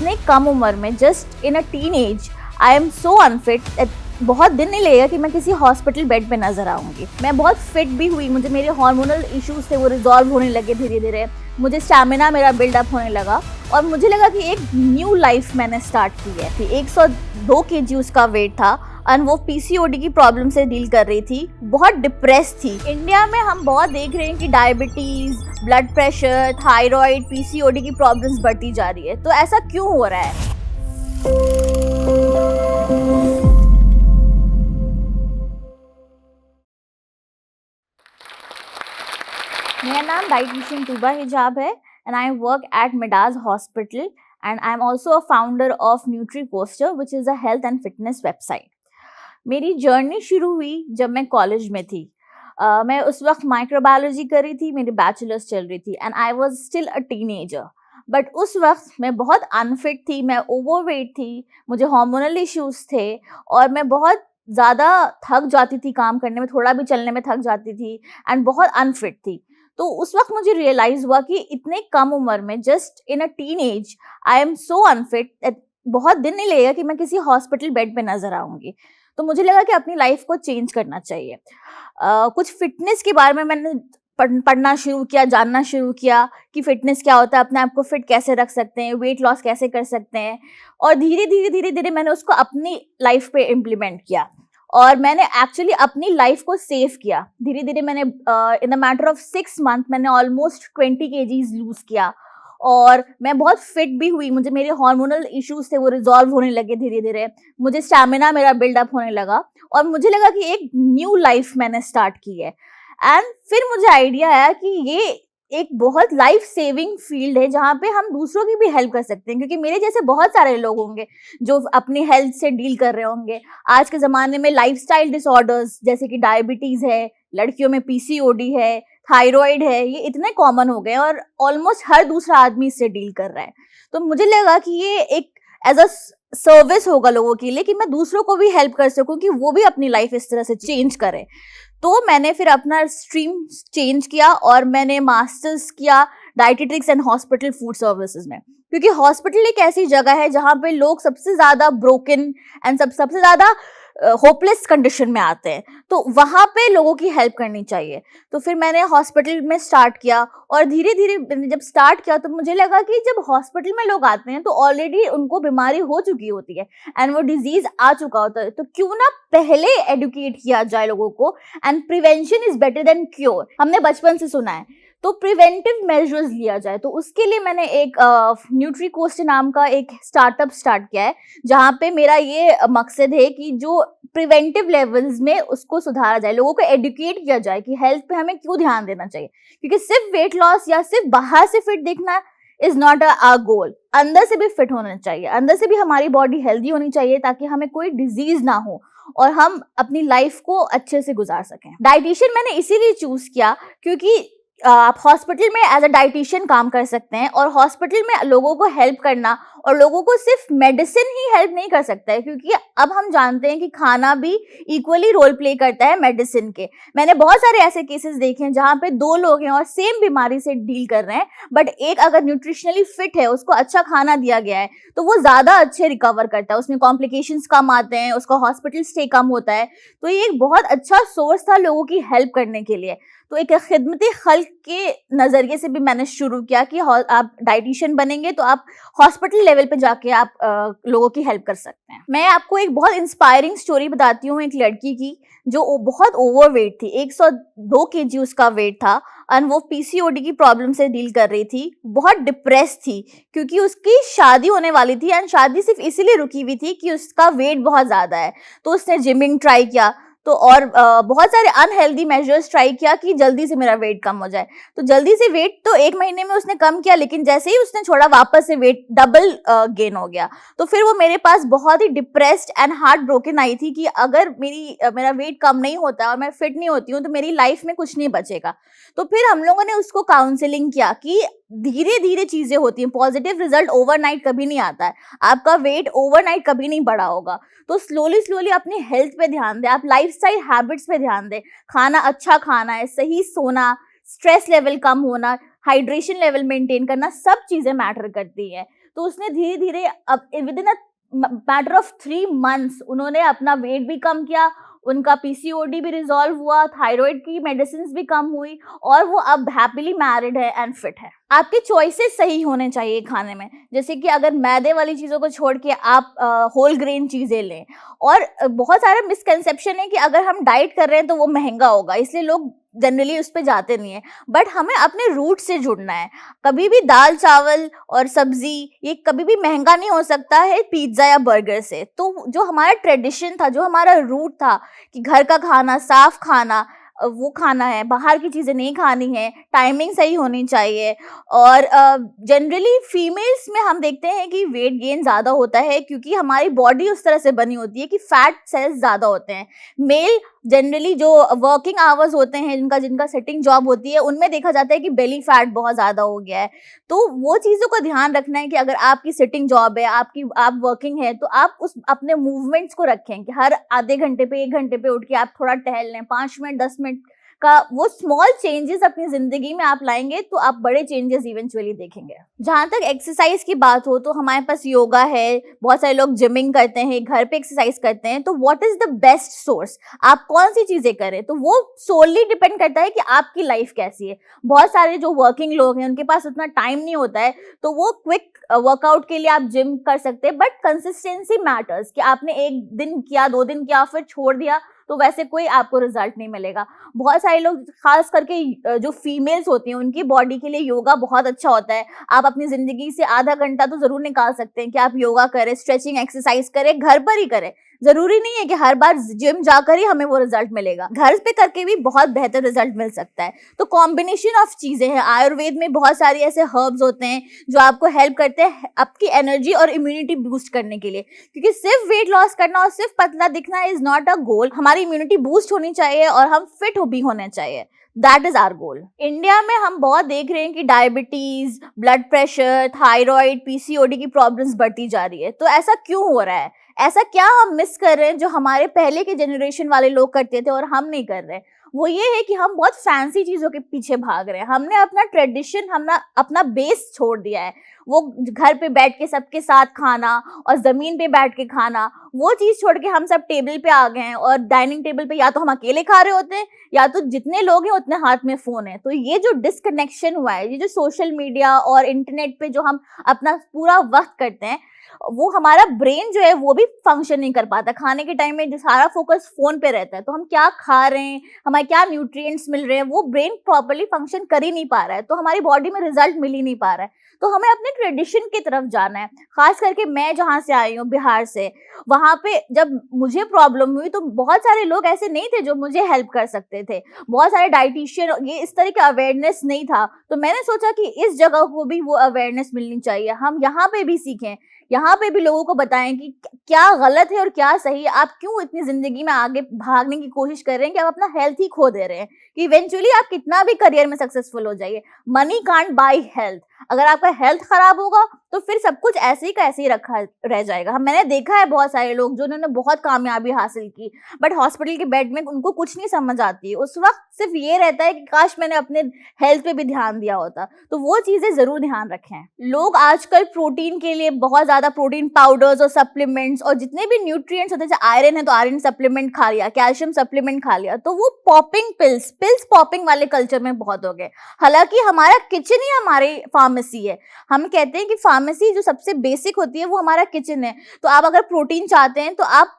इतने कम उम्र में, just in a teen age, I am so unfit. बहुत दिन नहीं लगेगा कि मैं किसी हॉस्पिटल बेड पे नजर आऊंगी। मैं बहुत फिट भी हुई, मुझे मेरे हार्मोनल इश्यूज थे वो रिजॉल्व होने लगे धीरे धीरे, मुझे स्टैमिना मेरा बिल्डअप होने लगा और मुझे लगा कि एक न्यू लाइफ मैंने स्टार्ट की है। 102 kg उसका वेट था और वो पीसीओडी की प्रॉब्लम से डील कर रही थी, बहुत डिप्रेस थी। इंडिया में हम बहुत देख रहे हैं कि diabetes, blood pressure, thyroid, PCOD की प्रॉब्लम्स बढ़ती जा रही है। तो ऐसा क्यों हो रहा है? मेरा नाम डाइटिशियन तूबा हिजाब है and I work at मिडाज hospital and I am also a founder of nutri coaster which is a health and fitness website. मेरी जर्नी शुरू हुई जब मैं कॉलेज में थी। मैं उस वक्त माइक्रोबायोलॉजी कर रही थी, मेरी बैचलर्स चल रही थी and I was still a teenager. But उस वक्त मैं बहुत अनफिट थी, मैं ओवरवेट थी, मुझे हार्मोनल इश्यूज थे और मैं बहुत ज़्यादा थक जाती थी काम करने में, थोड़ा भी चलने में थक जाती थी एंड बहुत अनफिट थी। तो उस वक्त मुझे रियलाइज हुआ कि इतने कम उम्र में, just in a teen age, I am so unfit. बहुत दिन नहीं लगेगा कि मैं किसी हॉस्पिटल बेड पे नजर आऊंगी। तो मुझे लगा कि अपनी लाइफ को चेंज करना चाहिए। कुछ फिटनेस के बारे में मैंने पढ़ना शुरू किया, जानना शुरू किया कि फिटनेस क्या होता है, अपने आप को फिट कैसे रख सकते हैं, वेट लॉस कैसे कर सकते हैं। और धीरे धीरे धीरे धीरे मैंने उसको अपनी लाइफ पे इम्प्लीमेंट किया और मैंने एक्चुअली अपनी लाइफ को सेव किया। धीरे धीरे मैंने in the matter of 6 month मैंने ऑलमोस्ट 20 kgs लूज किया और मैं बहुत फिट भी हुई, मुझे मेरे हार्मोनल इश्यूज थे वो रिजॉल्व होने लगे धीरे धीरे, मुझे स्टैमिना मेरा बिल्डअप होने लगा और मुझे लगा कि एक न्यू लाइफ मैंने स्टार्ट की है। एंड फिर मुझे आइडिया आया कि ये एक बहुत लाइफ सेविंग फील्ड है जहाँ पे हम दूसरों की भी हेल्प कर सकते हैं, क्योंकि मेरे जैसे बहुत सारे लोग होंगे जो अपनी हेल्थ से डील कर रहे होंगे। आज के ज़माने में लाइफस्टाइल डिसऑर्डर्स जैसे कि डायबिटीज़ है, लड़कियों में पीसीओडी है, थायराइड है, ये इतने कॉमन हो गए और ऑलमोस्ट हर दूसरा आदमी इससे डील कर रहा है। तो मुझे लगा कि ये एक एज अ सर्विस होगा लोगों के लिए कि मैं दूसरों को भी हेल्प कर सकूं कि वो भी अपनी लाइफ इस तरह से चेंज करें। तो मैंने फिर अपना स्ट्रीम चेंज किया और मैंने मास्टर्स किया dietetics and hospital food services में, क्योंकि हॉस्पिटल एक ऐसी जगह है जहाँ पे लोग सबसे ज़्यादा ब्रोकन एंड सबसे ज़्यादा होपलेस कंडीशन में आते हैं, तो वहाँ पे लोगों की हेल्प करनी चाहिए। तो फिर मैंने हॉस्पिटल में स्टार्ट किया और धीरे धीरे जब स्टार्ट किया तो मुझे लगा कि जब हॉस्पिटल में लोग आते हैं तो ऑलरेडी उनको बीमारी हो चुकी होती है एंड वो डिजीज आ चुका होता है, तो क्यों ना पहले एडुकेट किया जाए लोगों को। And prevention is better than cure, हमने बचपन से सुना है, तो प्रिवेंटिव मेजर्स लिया जाए। तो उसके लिए मैंने एक न्यूट्री कोस्ट नाम का एक स्टार्टअप स्टार्ट किया है जहाँ पे मेरा ये मकसद है कि जो प्रिवेंटिव लेवल्स में उसको सुधारा जाए, लोगों को एडुकेट किया जाए कि हेल्थ पे हमें क्यों ध्यान देना चाहिए। क्योंकि सिर्फ वेट लॉस या सिर्फ बाहर से फिट दिखना इज नॉट अ गोल, अंदर से भी फिट होना चाहिए, अंदर से भी हमारी बॉडी हेल्दी होनी चाहिए ताकि हमें कोई डिजीज ना हो और हम अपनी लाइफ को अच्छे से गुजार सकें। डाइटिशियन मैंने इसीलिए चूज किया क्योंकि आप हॉस्पिटल में एज अ डाइटिशियन काम कर सकते हैं और हॉस्पिटल में लोगों को हेल्प करना और लोगों को सिर्फ मेडिसिन ही हेल्प नहीं कर सकता है, क्योंकि अब हम जानते हैं कि खाना भी इक्वली रोल प्ले करता है मेडिसिन के। मैंने बहुत सारे ऐसे केसेस देखे हैं जहाँ पे 2 लोग हैं और सेम बीमारी से डील कर रहे हैं, बट एक अगर न्यूट्रिशनली फिट है, उसको अच्छा खाना दिया गया है, तो वो ज़्यादा अच्छे रिकवर करता है, उसमें कॉम्प्लिकेशंस कम आते हैं, उसका हॉस्पिटल स्टे कम होता है। तो ये एक बहुत अच्छा सोर्स था लोगों की हेल्प करने के लिए। तो एक खिदमती खल्क के नज़रिए से भी मैंने शुरू किया कि आप डाइटिशियन बनेंगे तो आप हॉस्पिटल लेवल पे जाके आप लोगों की हेल्प कर सकते हैं। मैं आपको एक बहुत इंस्पायरिंग स्टोरी बताती हूँ एक लड़की की जो बहुत ओवरवेट थी, 102 kg उसका वेट था और वो पीसीओडी की प्रॉब्लम से डील कर रही थी, बहुत डिप्रेस थी क्योंकि उसकी शादी होने वाली थी एंड शादी सिर्फ इसीलिए रुकी हुई थी कि उसका वेट बहुत ज़्यादा है। तो उसने जिमिंग ट्राई किया तो और बहुत सारे अनहेल्दी मेजर्स ट्राई किया कि जल्दी से मेरा वेट कम हो जाए। तो जल्दी से वेट तो 1 महीने में उसने कम किया, लेकिन जैसे ही उसने छोड़ा वापस से वेट डबल गेन हो गया। तो फिर वो मेरे पास बहुत ही डिप्रेस्ड एंड हार्ट ब्रोकन आई थी कि अगर मेरा वेट कम नहीं होता और मैं फिट नहीं होती हूँ तो मेरी लाइफ में कुछ नहीं बचेगा। तो फिर हम लोगों ने उसको काउंसलिंग किया कि धीरे धीरे चीजें होती हैं, पॉजिटिव रिजल्ट ओवरनाइट कभी नहीं आता है, आपका वेट ओवरनाइट कभी नहीं बढ़ा होगा। तो स्लोली स्लोली अपनी हेल्थ पे ध्यान दें, आप लाइफस्टाइल हैबिट्स पे ध्यान दें, खाना अच्छा खाना है, सही सोना, स्ट्रेस लेवल कम होना, हाइड्रेशन लेवल मेंटेन करना, सब चीजें मैटर करती हैं। तो उसने धीरे धीरे अब with in a matter of 3 months उन्होंने अपना वेट भी कम किया, उनका पीसीओडी भी रिजॉल्व हुआ, थायराइड की मेडिसिन भी कम हुई और वो अब हैप्पीली मैरिड है एंड फिट है। आपके चॉइसेस सही होने चाहिए खाने में, जैसे कि अगर मैदे वाली चीज़ों को छोड़ के आप होल ग्रेन चीज़ें लें। और बहुत सारे मिसकंसेप्शन है कि अगर हम डाइट कर रहे हैं तो वो महंगा होगा, इसलिए लोग जनरली उस पे जाते नहीं है। बट हमें अपने रूट से जुड़ना है। कभी भी दाल चावल और सब्जी ये कभी भी महंगा नहीं हो सकता है पिज्ज़ा या बर्गर से। तो जो हमारा ट्रेडिशन था, जो हमारा रूट था कि घर का खाना, साफ खाना, वो खाना है, बाहर की चीज़ें नहीं खानी है, टाइमिंग सही होनी चाहिए। और जनरली फीमेल्स में हम देखते हैं कि वेट गेन ज़्यादा होता है क्योंकि हमारी बॉडी उस तरह से बनी होती है कि फैट सेल्स ज़्यादा होते हैं। मेल जनरली जो वर्किंग आवर्स होते हैं, जिनका सिटिंग जॉब होती है, उनमें देखा जाता है कि बेली फैट बहुत ज़्यादा हो गया है। तो वो चीज़ों का ध्यान रखना है कि अगर आपकी सिटिंग जॉब है, आप वर्किंग है, तो आप उस अपने मूवमेंट्स को रखें कि हर आधे घंटे पे 1 घंटे पे उठ के आप थोड़ा टहल लें, 5 मिनट 10 मिनट का वो स्मॉल चेंजेस अपनी जिंदगी में आप लाएंगे तो आप बड़े चेंजेस इवेंचुअली देखेंगे। जहाँ तक एक्सरसाइज की बात हो तो हमारे पास योगा है, बहुत सारे लोग जिमिंग करते हैं, घर पे एक्सरसाइज करते हैं। तो what is the best source, आप कौन सी चीजें करें, तो वो सोलली डिपेंड करता है कि आपकी लाइफ कैसी है। बहुत सारे जो वर्किंग लोग हैं उनके पास उतना टाइम नहीं होता है, तो वो क्विक वर्कआउट के लिए आप जिम कर सकते हैं, बट कंसिस्टेंसी मैटर्स कि आपने 1 दिन किया, 2 दिन किया, फिर छोड़ दिया, तो वैसे कोई आपको रिजल्ट नहीं मिलेगा। बहुत सारे लोग, खास करके जो फीमेल्स होती हैं, उनकी बॉडी के लिए योगा बहुत अच्छा होता है। आप अपनी जिंदगी से आधा घंटा तो जरूर निकाल सकते हैं कि आप योगा करें, स्ट्रेचिंग एक्सरसाइज करें, घर पर ही करें। जरूरी नहीं है कि हर बार जिम जाकर ही हमें वो रिजल्ट मिलेगा, घर पे करके भी बहुत बेहतर रिजल्ट मिल सकता है। तो कॉम्बिनेशन ऑफ चीजें हैं। आयुर्वेद में बहुत सारे ऐसे हर्ब्स होते हैं जो आपको हेल्प करते हैं आपकी एनर्जी और इम्यूनिटी बूस्ट करने के लिए, क्योंकि सिर्फ वेट लॉस करना और सिर्फ पतला दिखना इज नॉट अ गोल। हमारी इम्यूनिटी बूस्ट होनी चाहिए और हम फिट भी होने चाहिए। That is our goal. India में हम बहुत देख रहे हैं कि diabetes, blood pressure, thyroid, PCOD की प्रॉब्लम्स बढ़ती जा रही है। तो ऐसा क्यों हो रहा है? ऐसा क्या हम मिस कर रहे हैं जो हमारे पहले के जनरेशन वाले लोग करते थे और हम नहीं कर रहे? वो ये है कि हम बहुत फैंसी चीजों के पीछे भाग रहे हैं। हमने अपना ट्रेडिशन, हमने अपना बेस छोड़ दिया है। वो घर पे बैठ के सबके साथ खाना और जमीन पे बैठ के खाना, वो चीज छोड़ के हम सब टेबल पे आ गए हैं। और डाइनिंग टेबल पे या तो हम अकेले खा रहे होते हैं या तो जितने लोग हैं उतने हाथ में फोन है। तो ये जो डिस्कनेक्शन हुआ है, ये जो सोशल मीडिया और इंटरनेट पे जो हम अपना पूरा वक्त करते हैं, वो हमारा ब्रेन जो है वो भी फंक्शन नहीं कर पाता। खाने के टाइम में जो सारा फोकस फोन पे रहता है, तो हम क्या खा रहे हैं, हमें क्या न्यूट्रिएंट्स मिल रहे हैं, वो ब्रेन प्रॉपर्ली फंक्शन कर ही नहीं पा रहा है। तो हमारी बॉडी में रिजल्ट मिल ही नहीं पा रहा है। तो हमें अपने ट्रेडिशन की तरफ जाना है। खास करके मैं जहाँ से आई हूँ, बिहार से, वहाँ पे जब मुझे प्रॉब्लम हुई तो बहुत सारे लोग ऐसे नहीं थे जो मुझे हेल्प कर सकते थे। बहुत सारे डाइटिशियन, ये इस तरह का अवेयरनेस नहीं था। तो मैंने सोचा कि इस जगह को भी वो अवेयरनेस मिलनी चाहिए, हम यहाँ पे भी सीखें, यहाँ पे भी लोगों को बताएं कि क्या गलत है और क्या सही है। आप क्यों इतनी जिंदगी में आगे भागने की कोशिश कर रहे हैं कि आप अपना हेल्थ ही खो दे रहे हैं, कि इवेंचुअली आप कितना भी करियर में सक्सेसफुल हो जाइए, मनी कांट बाय हेल्थ। अगर आपका हेल्थ खराब होगा तो फिर सब कुछ ऐसे ही का ऐसे ही रखा रह जाएगा। मैंने देखा है बहुत सारे लोग जो उन्होंने बहुत कामयाबी हासिल की, बट हॉस्पिटल के बेड में उनको कुछ नहीं समझ आती है। उस वक्त सिर्फ ये रहता है कि काश मैंने अपने हेल्थ पे भी ध्यान दिया होता। तो वो चीजें जरूर ध्यान रखें। लोग आजकल प्रोटीन के लिए बहुत ज्यादा प्रोटीन पाउडर्स और सप्लीमेंट्स और जितने भी न्यूट्रिएंट्स होते हैं, जैसे आयरन है तो आयरन सप्लीमेंट खा लिया, कैल्शियम सप्लीमेंट खा लिया, तो वो पॉपिंग पिल्स पॉपिंग वाले कल्चर में बहुत हो गए। हालांकि हमारा किचन ही हमारी फार्मेसी है। हम कहते हैं कि फार्मेसी जो सबसे बेसिक होती है वो हमारा किचन है। तो आप अगर प्रोटीन चाहते हैं तो आप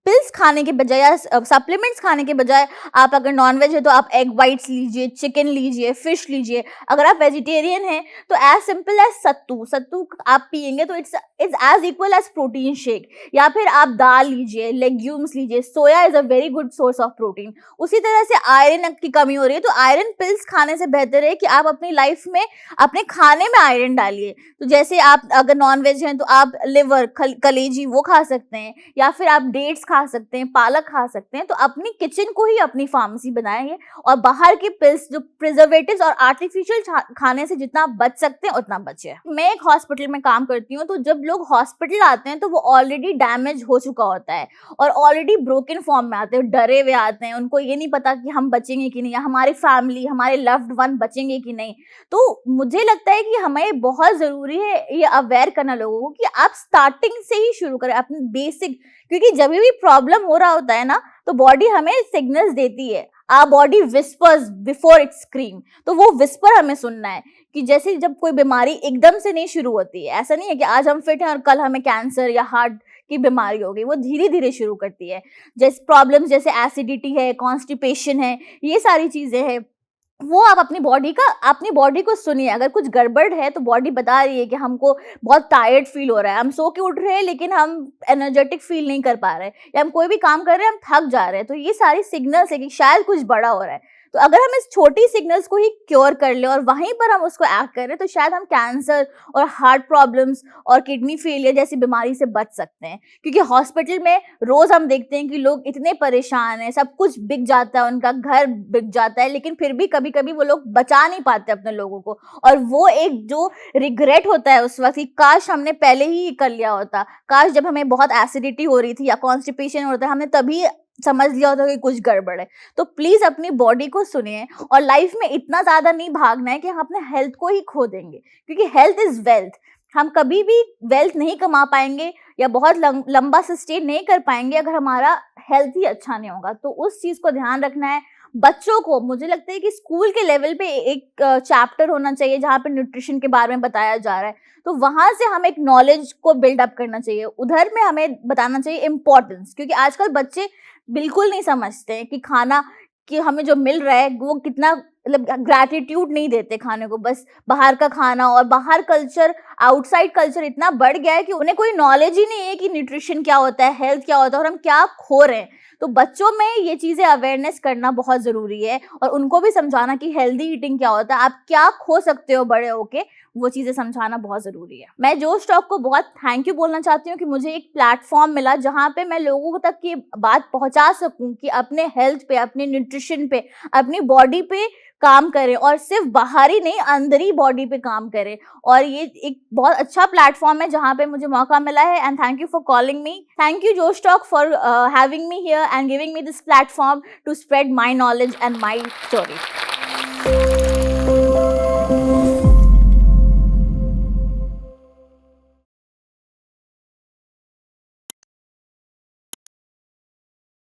पिल्स खाने के बजाय या सप्लीमेंट्स खाने के बजाय, आप अगर नॉनवेज है तो आप एग वाइट्स लीजिए, चिकन लीजिए, फिश लीजिए। अगर आप वेजिटेरियन हैं तो एज सिंपल एज सत्तू आप पिएंगे तो it's as equal as protein shake. या फिर आप दाल लीजिए, लेग्यूम्स लीजिए, soya is a very good source of protein. उसी तरह से आयरन की कमी हो रही है तो आयरन पिल्स खाने से बेहतर है कि आप अपनी लाइफ में अपने खाने में आयरन डालिए। तो जैसे आप अगर नॉनवेज हैं तो आप लिवर, कलेजी वो खा सकते हैं, या फिर आप डेट्स खा सकते हैं, पालक खा सकते हैं, तो अपनी किचन को ही अपनी फार्मेसी बनाएंगे और बाहर के पिल्स, जो प्रिजर्वेटिव्स और आर्टिफिशियल खाने से जितना आप बच सकते हैं उतना बचे। मैं एक हॉस्पिटल में काम करती हूँ, तो जब लोग हॉस्पिटल आते हैं तो वो ऑलरेडी डैमेज हो चुका होता है और ऑलरेडी ब्रोकन फॉर्म में आते हैं, डरे हुए आते हैं, उनको ये नहीं पता कि हम बचेंगे कि नहीं, या हमारी फैमिली, हमारे लव्ड वन बचेंगे कि नहीं। तो मुझे लगता है कि हमें बहुत जरूरी है ये अवेयर करना लोगों को कि आप स्टार्टिंग से ही शुरू करें अपनी बेसिक, क्योंकि जब भी प्रॉब्लम हो रहा होता है ना, तो बॉडी हमें सिग्नल्स देती है। Our body whispers before it scream, तो वो विस्पर हमें सुनना है कि जैसे जब कोई बीमारी एकदम से नहीं शुरू होती है, ऐसा नहीं है कि आज हम फिट हैं और कल हमें कैंसर या हार्ट की बीमारी हो गई, वो धीरे धीरे शुरू करती है। जैसे प्रॉब्लम्स जैसे एसिडिटी है, कॉन्स्टिपेशन है, ये सारी चीजें हैं, वो आप अपनी बॉडी को सुनिए। अगर कुछ गड़बड़ है तो बॉडी बता रही है कि हमको बहुत टायर्ड फील हो रहा है, हम सो के उठ रहे हैं लेकिन हम एनर्जेटिक फील नहीं कर पा रहे हैं, या हम कोई भी काम कर रहे हैं हम थक जा रहे हैं, तो ये सारी सिग्नल्स है कि शायद कुछ बड़ा हो रहा है। तो अगर हम इस छोटी सिग्नल्स को ही क्योर कर ले और वहीं पर हम उसको एक्ट करें, तो शायद हम कैंसर और हार्ट प्रॉब्लम्स और किडनी फेलियर जैसी बीमारी से बच सकते हैं। क्योंकि हॉस्पिटल में रोज हम देखते हैं कि लोग इतने परेशान हैं, सब कुछ बिक जाता है, उनका घर बिक जाता है, लेकिन फिर भी कभी कभी वो लोग बचा नहीं पाते अपने लोगों को, और वो एक जो रिग्रेट होता है उस वक्त कि काश हमने पहले ही कर लिया होता, काश जब हमें बहुत एसिडिटी हो रही थी या कॉन्स्टिपेशन हो रहा था हमने तभी समझ लिया होता कि कुछ गड़बड़ है। तो प्लीज अपनी बॉडी को सुनिए, और लाइफ में इतना ज्यादा नहीं भागना है कि हम अपने हेल्थ को ही खो देंगे, क्योंकि हेल्थ इज वेल्थ। हम कभी भी वेल्थ नहीं कमा पाएंगे या बहुत लंबा सस्टेन नहीं कर पाएंगे अगर हमारा हेल्थ ही अच्छा नहीं होगा। तो उस चीज को ध्यान रखना है। बच्चों को मुझे लगता है कि स्कूल के लेवल पे एक चैप्टर होना चाहिए जहाँ पे न्यूट्रिशन के बारे में बताया जा रहा है, तो वहां से हम एक नॉलेज को बिल्डअप करना चाहिए। उधर में हमें बताना चाहिए इम्पोर्टेंस, क्योंकि आजकल बच्चे बिल्कुल नहीं समझते हैं कि खाना कि हमें जो मिल रहा है वो कितना, मतलब ग्रैटिट्यूड नहीं देते खाने को, बस बाहर का खाना, और बाहर कल्चर, आउटसाइड कल्चर इतना बढ़ गया है कि उन्हें कोई नॉलेज ही नहीं है कि न्यूट्रिशन क्या होता है, हेल्थ क्या होता है, और हम क्या खो रहे हैं। तो बच्चों में ये चीजें अवेयरनेस करना बहुत जरूरी है, और उनको भी समझाना कि हेल्दी ईटिंग क्या होता है, आप क्या खो सकते हो बड़े होके, वो चीजें समझाना बहुत जरूरी है। मैं जोश टॉक को बहुत थैंक यू बोलना चाहती हूँ कि मुझे एक प्लेटफॉर्म मिला जहाँ पे मैं लोगों तक ये बात पहुंचा सकूं कि अपने हेल्थ पे, अपने न्यूट्रिशन पे, अपनी बॉडी पे काम करें, और सिर्फ बाहरी नहीं अंदरी बॉडी पे काम करें। और ये एक बहुत अच्छा प्लेटफॉर्म है जहाँ पे मुझे मौका मिला है, and thank you for calling me. Thank you Josh talk for having me here and giving me this platform to spread my knowledge and my story.